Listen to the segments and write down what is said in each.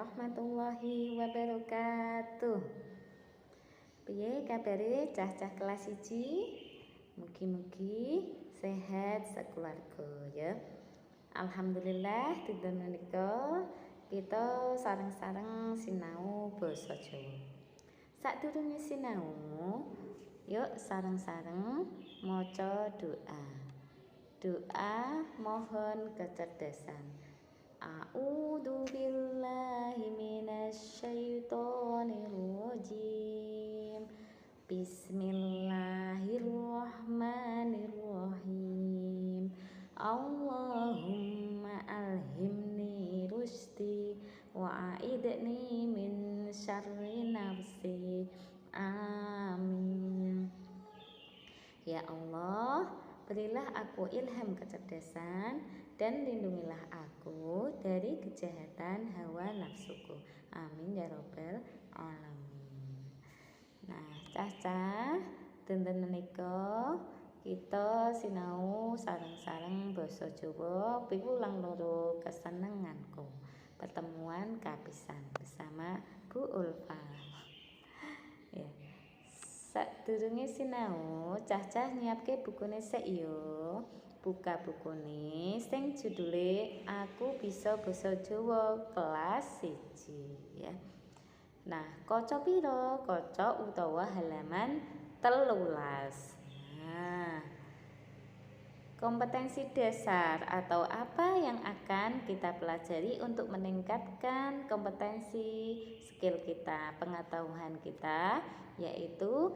warahmatullahi wabarakatuh. Piye kabare cah-cah kelas 1? Mugi-mugi sehat sakeluarga ya. Alhamdulillah dinten menika kita sareng-sareng sinau basa Jawa. Sadurunge sinau, yuk sareng-sareng maca doa. Doa mohon kecerdasan. A'udzu billahi minasyaitonir rajim. Bismillahirrahmanirrahim. Allahumma alhimni rusdi wa a'idni min syarri nafsi. Amin. Ya Allah, berilah aku ilham kecerdasan dan lindungilah aku dari kejahatan hawa nafsuku. Amin ya rabbal alamin. Nah, cah-cah, dinten menika kita sinau sareng-sareng basa Jawa piwulang loro kesenenganku. Pertemuan kapisan bersama Bu Ulfa. Ya. Sadurunge sinau, cah-cah nyiapke bukune sik yo. Buka bukune sing judule Aku Bisa Basa Jawa kelas 1 ya. Nah, kaca pira? Kaca utawa halaman 13. Nah, kompetensi dasar atau apa yang akan kita pelajari untuk meningkatkan kompetensi skill kita, pengetahuan kita, yaitu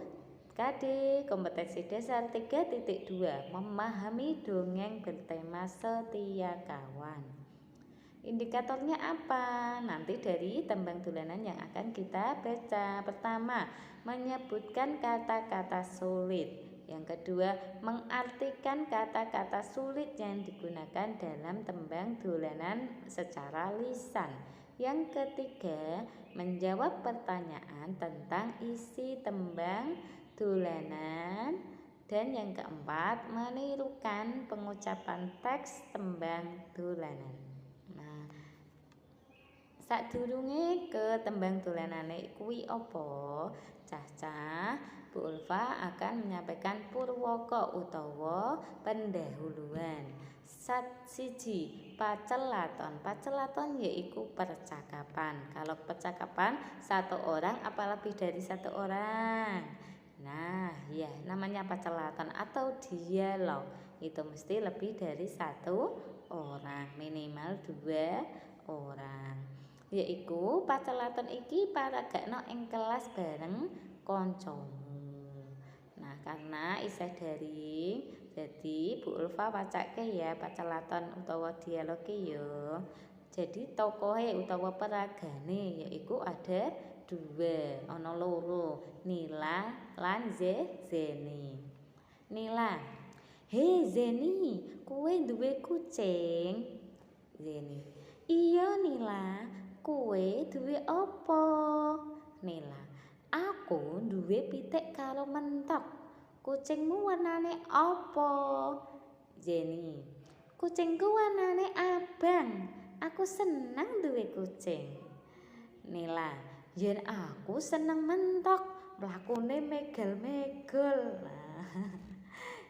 KD kompetensi dasar 3.2 memahami dongeng bertema setia kawan. Indikatornya apa? Nanti dari tembang dolanan yang akan kita baca. Pertama, menyebutkan kata-kata sulit. Yang kedua, mengartikan kata-kata sulit yang digunakan dalam tembang dolanan secara lisan. Yang ketiga, menjawab pertanyaan tentang isi tembang dolanan. Dan yang keempat, menirukan pengucapan teks tembang dolanan. Nah, sadurunge ke tembang dolanane kuwi apa? Cah-cah, Bu Ulfa akan menyampaikan purwaka utawa pendahuluan. Siji, pacelaton. Pacelaton yaitu percakapan. Kalau percakapan satu orang apa lebih dari satu orang. Nah, ya namanya pacelaton atau dialog. Itu mesti lebih dari satu orang, minimal 2 orang. Yaiku pacelaton iki paragakno ing kelas bareng kancamu. Nah, karena isih daring, jadi Bu Ulfa pacake ya pacelaton utawa dialoge ya. Jadi tokohe utawa peragane yaiku ada 2, ana loro, Nila lan Zeni. Nila, "He Zeni, kowe duwe kucing?" Zeni, "Iya Nila, kowe duwe apa?" Nila, "Aku duwe pitik karo mentok. Kucingmu warnane apa?" Zeni, "Kucingku warnane abang. Aku senang duwe kucing." Nila, "Yen aku seneng mentok, mlakune megel-megel." Nah,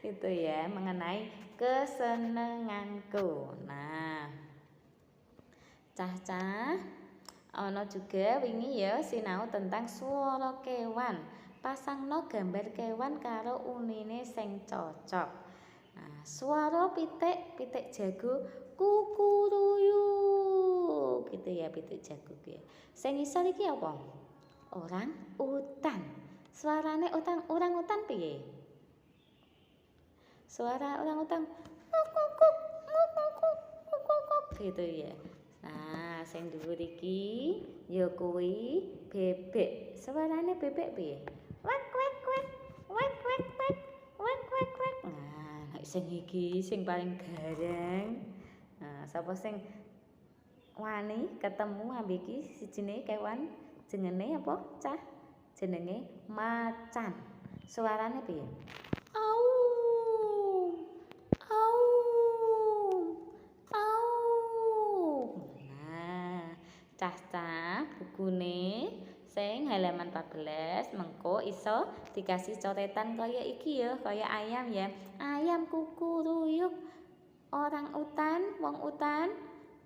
itu ya mengenai kesenenganku. Nah, cah-cah, ana juga wingi ya sinau tentang swara kewan. Pasangno gambar kewan karo unine sing cocok. Nah, swara pitik, pitik jago kukuruyu. Gitu ya pitik jago ya. Sing ngisor iki apa? Orang utan. Suarane orang utan piye? Suara orang utan kukuk gitu ya. Nah, sing dhuwur iki ya kuwi bebek. Suarane bebek piye? Wek wek wek. Wek wek wek. Wek wek wek. Nah, sing iki sing paling garang. Nah, sapa sing wani ketemu ambek iki sijine kewan jenenge apa, Cah? Jenenge macan. Suarane piye? Au. Au. Au. Nah, cah-cah bukune sing halaman 14 mengko iso dikasih coretan kaya iki ya, kaya ayam ya. Ayam kukuruyuk, orang utan, wong utan,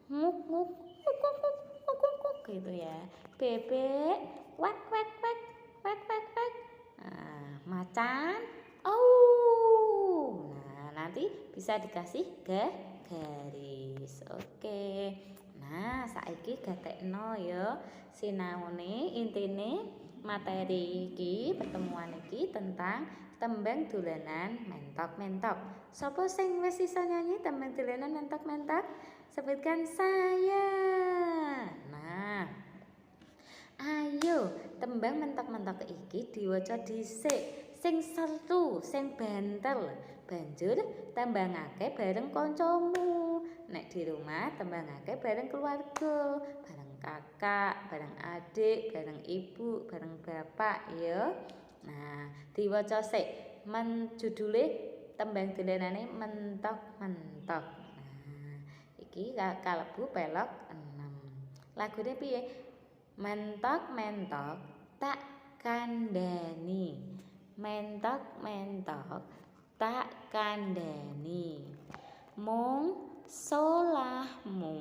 nguk nguk kuk kuk kuk kuk kuk kuk gitu ya. Bebek, wek wek wek wek wek wek. Nah, macan, oh. Nah, nanti bisa dikasih garis. Oke. Nah, saiki gatekno ya sinaone intine materi iki pertemuan iki tentang tembang dolanan mentok-mentok. Sopo sing wis iso nyanyi tembang dolanan mentok-mentok? Sebutkan saya. Nah, ayo tembang mentok-mentok iki diwaca dhisik, sing seru, sing banter. Banjur tembangake bareng kancamu. Nek di rumah tembangake bareng keluarga, bareng kakak, bareng adik, bareng ibu, bareng bapak ya. Nah, diwaca sik. Judule tembang dolanane mentok-mentok. Nah, iki kalebu pelok 6. Lagune piye? Mentok-mentok tak kandhani. Mentok-mentok tak kandhani. Mung solahmu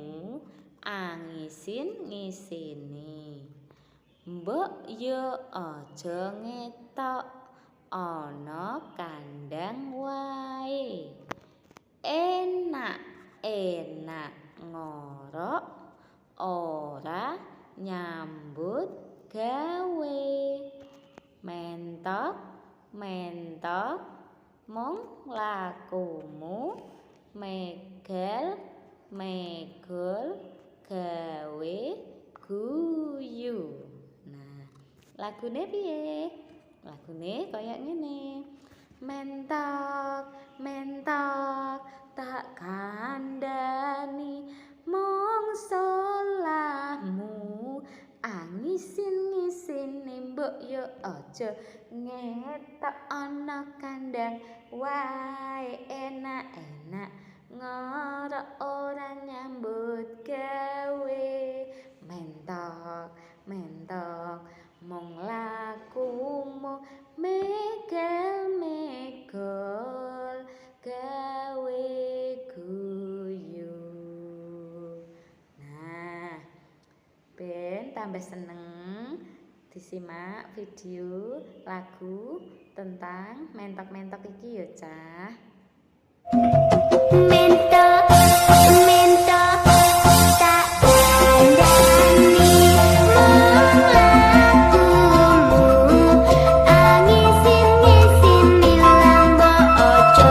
angisin ngisini. Mbok yo aja ngetok ana kandang wae. Enak-enak ngorok ora nyambut gawe. Mentok-mentok mung lakumu megel-megel gawe guyu. Nah, lagune piye? Lagune kaya ngene. Mentok-mentok tak kandhani mung solahmu angisin-ngisini. Mbok yo aja ngetok ana kandang wae. Enak-enak ngorok ora nyambut gawe. Mentok-mentok mung lakumu megel-megel gawe guyu. Nah, ben tambah seneng disimak video lagu tentang mentok-mentok iki ya, Cah. Mentok, mentok, tak kandhani mung lakumu angisin-ngisini lambo aja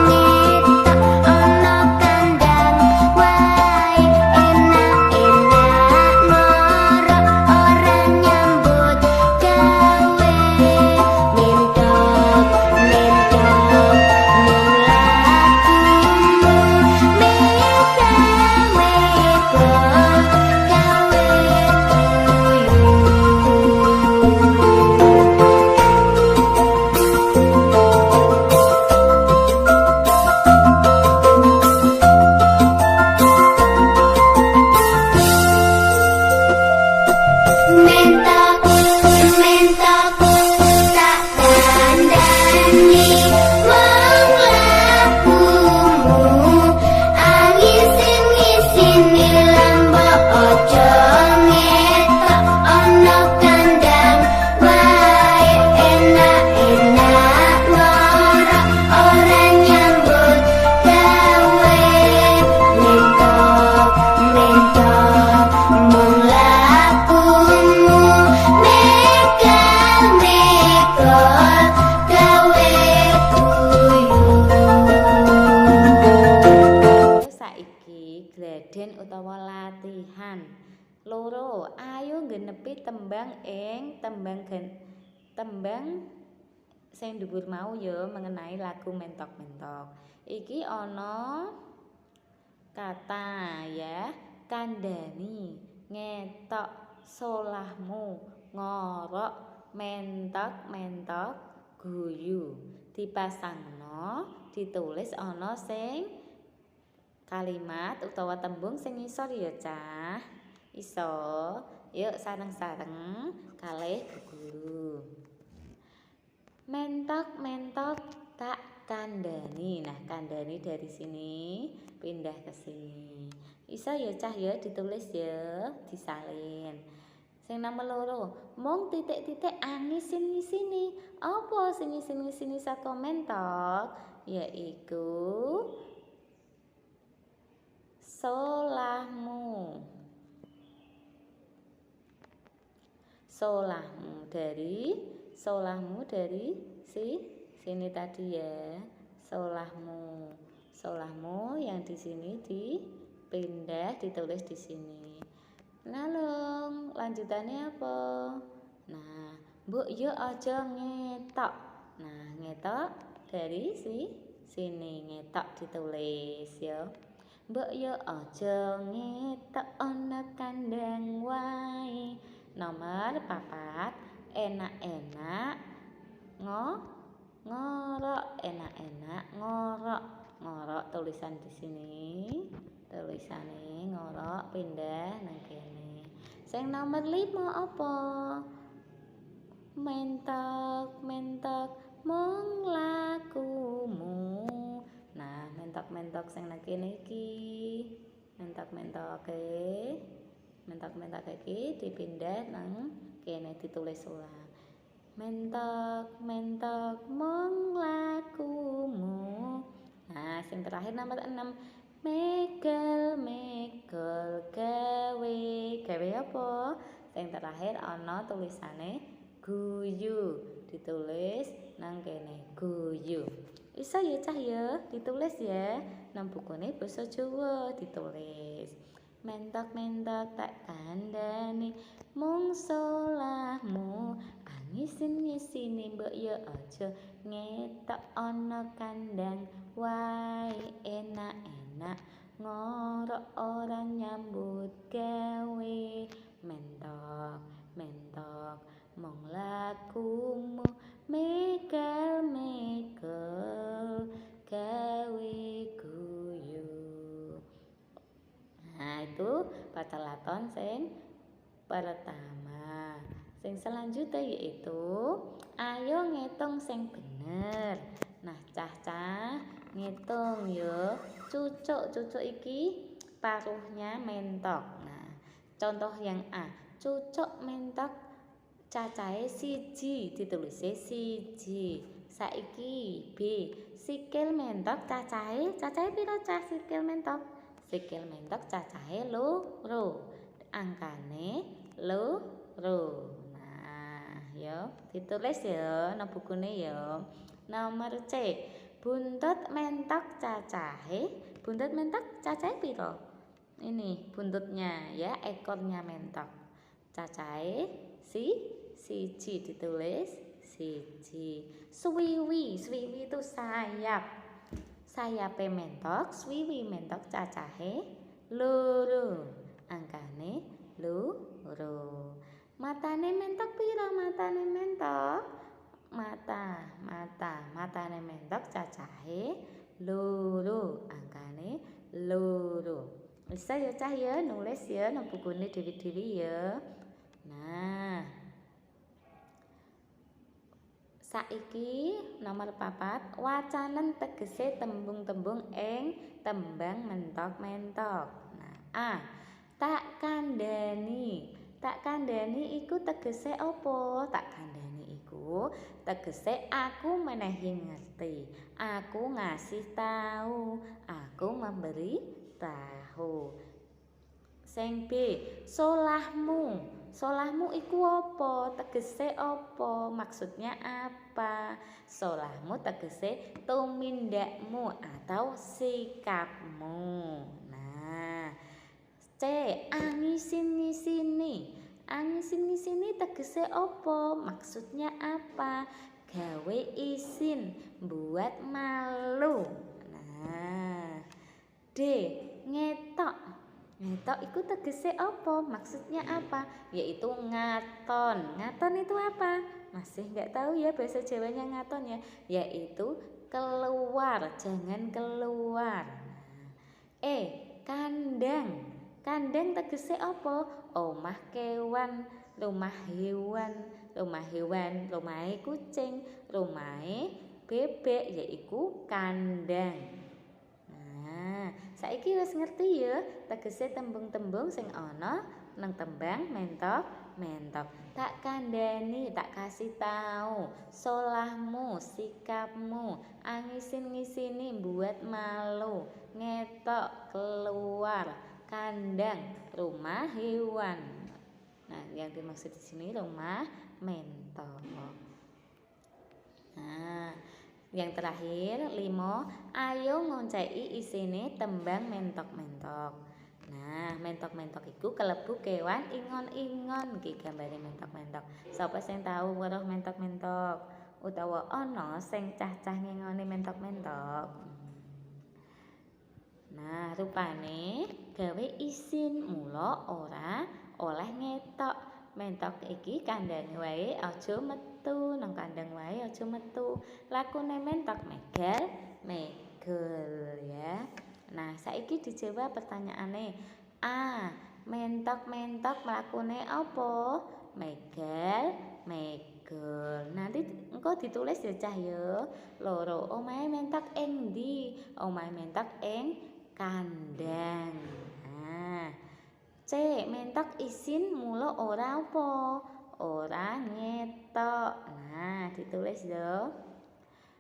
ngetok ana kandang wae. Enak-enak ngorok ora nyambut gawe. Mentok-mentok mung mentok, mentok, tak kandhani mung lakumu angisin-ngisini lambo aja ngetok ana kandang wae. Enak-enak ngorok ora nyambut gawe. Mentok-mentok mung lakumu megel-megel gawe guyu. Saiki gladen utawa latihan loro. Ayo nggenepi tembang ing tembang sing dhuwur mau ya mengenai lagu mentok-mentok. Iki ana kata ya, kandhani, ngetok, solahmu, ngorok, mentok-mentok, guyu. Dipasangno, ditulis ana sing kalimat utawa tembung sing ngisor ya, Cah. Iso Yuk sareng-sareng kalih guru. Mentok-mentok tak kandhani. Nah, kandhani dari sini pindah ke sini. Iso ya cah ya ditulis ya, disalin. Sing nomor loro, mung titik-titik angisin sini. Apa sing sini saka mentok? Yaiku solahmu. Solahmu dari sini tadi ya. Solahmu yang di sini dipindah ditulis di sini. Nalung, lanjutannya apa? Nah, mbok yo aja ngetok. Nah, ngetok dari sini ngetok ditulis ya. Mbok yo aja ngetok ana kandang wae. Nomor 4, enak-enak ngorok, enak-enak ngorok tulisan di sini. Tulisane ngorok pindah nang kene. Sing nomor 5 apa? Mentok mung lakumu. Nah, mentok sing nang kene iki. Mentok iki dipindah nang kene ditulis ulang. Mentok mung lakumu. Nah, sing terakhir nomor 6. Megel gawe apa? Sing terakhir ana tulisane guyu. Ditulis nang kene guyu. Iso ya cah ya, ditulis ya. Nang bukune basa Jawa ditulis. Mentok tak kandhani mung solahmu. Ngisin-ngisini mbok yo aja ngetok ana kandang wae. Enak-enak ngorok ora nyambut gawe. Mentok mung lakumu. Megel gawe guyu. Nah, itu patalaton sing pertama. Sing selanjutnya yaitu ayo ngitung sing bener. Nah, cah-cah ngitung yo. Cucuk iki paruhnya mentok. Nah, contoh yang A. Cucuk mentok cacahe 1 ditulis 1. Saiki B. Sikil mentok cacahe piro cah sikil mentok? Sikil mentok cacahe loro. Angkane loro. Yo, ditulis ya nang bukune ya. Nomor C. Buntut mentok cacahe piro? Ini buntutnya ya, ekornya mentok. Cacahe 1 ditulis 1. Swiwi itu sayap. Sayape mentok, swiwi mentok cacahe loro. Angkane loro. Matane mentok piro? Matane mentok matane mentok cacahe loro. Angkane loro. Bisa ya cah ya nulis ya nang bukune dhewe-dhewe ya. Nah, saiki nomor 4, wacanen tegese tembung-tembung ing tembang mentok-mentok. Nah, A. Tak kandhani iku tegese apa? Tak kandhani iku tegese aku menehi ngerti, aku ngasih tahu, aku memberi tahu. Sing B. Solahmu iku apa? Tegese apa? Maksudnya apa? Solahmu tegese tumindakmu atau sikapmu. Nah, C. Angisin-ngisini tegese apa? Maksudnya apa? Gawe isin, buat malu. Nah, D. Ngetok iku tegese apa? Maksudnya apa? Yaitu ngaton. Ngaton itu apa? Masih nggak tahu ya bahasa Jawanya ngaton ya? Yaitu keluar, jangan keluar. Nah, E. Kandang Kandang tegese apa? Omah kewan, rumah hewan, rumah hewan, rumahe kucing, rumahe bebek yaiku kandang. Nah, saiki wis ngerti ya tegese tembung-tembung sing ana nang tembang mentok. Tak kandhani, tak kasih tahu, solahmu, sikapmu, angisin-ngisini buat malu, ngetok, keluar, kandang, rumah hewan. Nah, yang dimaksud di sini rumah mentok. Nah, yang terakhir 5, ayo ngonceki isine tembang mentok-mentok. Nah, mentok-mentok iku kelebu kewan ingon-ingon iki gambare mentok-mentok. Sapa sing tahu weruh mentok-mentok utawa ana sing cah-cah ngingoni mentok-mentok? Nah, rupane gawe isin mula ora oleh ngetok. Mentok iki kandhane wae aja metu, nang kandhang wae aja metu. Lakune mentok megel ya. Nah, saiki dijawab pertanyaane. A. Mentok-mentok mlakune apa? Megel. Nanti engko ditulis ya cah ya. Loro. Omahe mentok ing ndi? Omahe mentok ing kandang. Nah, C. Mentok isin mula ora apa? Ora ngetok. Nah, ditulis lho.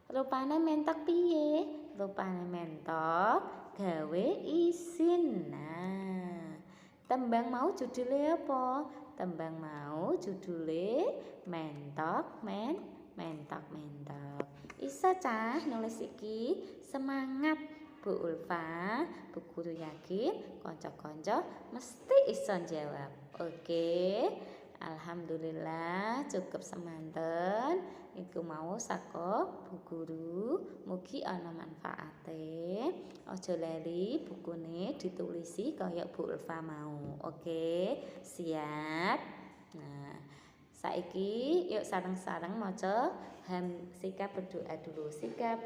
Rupane mentok piye? Rupane mentok gawe isin. Nah, tembang mau judule apa? Tembang mau judule mentok. Isa cah nulis iki? Semangat Bu Ulfa, Bu Guru yakin kanca-kanca mesti iso jawab. Oke. Alhamdulillah cukup semanten iku mau saka Bu Guru, mugi ana manfaate. Aja lali bukune ditulisi kaya Bu Ulfa mau. Oke, siap. Nah, saiki yuk sareng-sareng maca sikap berdoa dulu. Sikap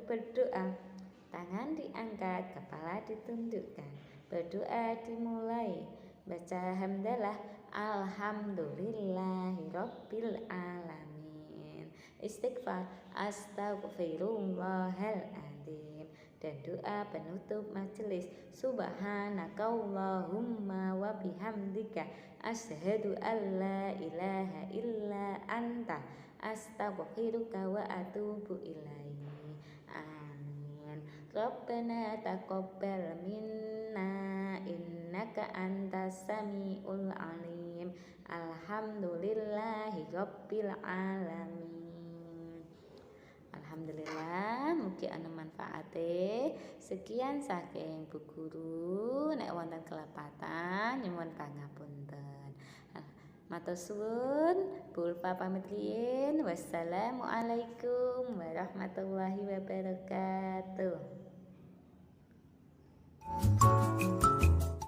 berdoa. Tangan diangkat, kepala ditundukkan. Berdoa dimulai. Baca hamdalah. Alhamdulillahirabbil alamin. Istighfar, astaghfirullahaladzim. Dan doa penutup majelis. Subhanakallahumma wa bihamdika asyhadu an la ilaha illa anta astaghfiruka wa atubu ilaik. Amin. Rabbana taqabbal minna innaka antas samiul alim. Alhamdulillahi rabbil alamin. Alhamdulillah, mugi ana manfaate. Sekian saking Bu Guru, nek wonten kelepatan nyuwun pangapunten. Matur suwun, Bu Ulfa pamit riyin. Wassalamualaikum warahmatullahi wabarakatuh.